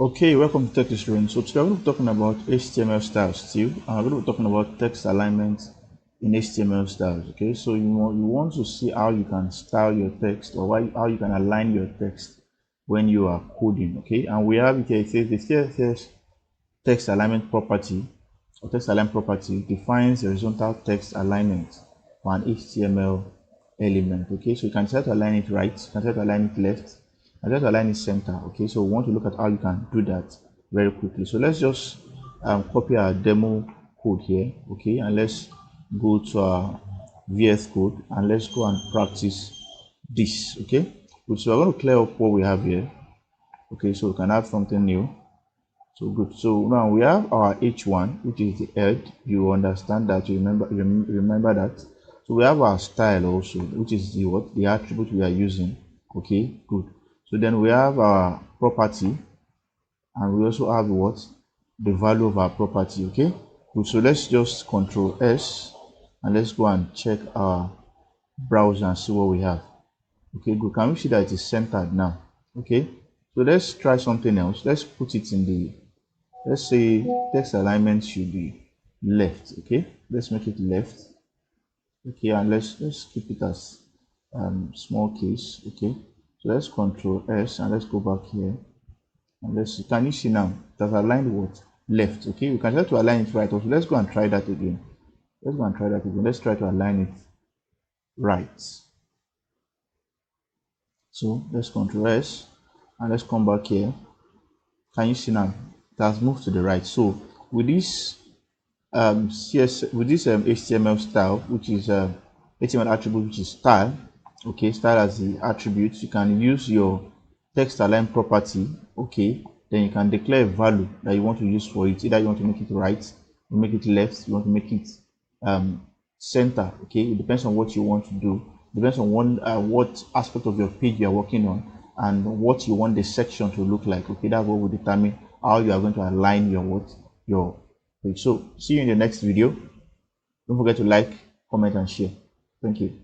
Okay, welcome to Tech Students. So today we're going to be talking about HTML styles still, and we're going to be talking about text alignment in HTML styles. Okay, so you want to see how you can style your text, or how you can align your text when you are coding. Okay, and we have it here. It says text alignment property, or text alignment property defines horizontal text alignment for an HTML element. Okay, so you can try to align it right, you can try to align it left, and just align it center. Okay, so we want to look at how you can do that very quickly. So let's just copy our demo code here. Okay, and let's go to our VS Code and let's go and practice this. Okay, good. So we're going to clear up what we have here. Okay, so we can add something new. So good. So now we have our H1, which is the head. You understand that, you remember that. So we have our style also, which is the attribute we are using. Okay, good. So then we have our property, and we also have the value of our property. Okay, good. So let's just Control S and let's go and check our browser and see what we have. Okay, good. Can we see that it is centered now? Okay, so let's try something else. Let's put it in the, let's say text alignment should be left. Okay, let's make it left. Okay, and let's keep it as small case. Okay, so let's Control S and let's go back here and let's see. Can you see now it has aligned what? Left. Okay, we can try to align it right also. Let's go and try that again. Let's try to align it right. So let's Control S and let's come back here. Can you see now it has moved to the right? So with this HTML style, which is HTML attribute, which is style. Okay, style as the attribute, you can use your text align property. Okay, then you can declare a value that you want to use for it. Either you want to make it right, you make it left, you want to make it center. Okay, it depends on what you want to do. Depends on what aspect of your page you are working on and what you want the section to look like. Okay, that's what will determine how you are going to align your page. So see you in the next video. Don't forget to like, comment, and share. Thank you.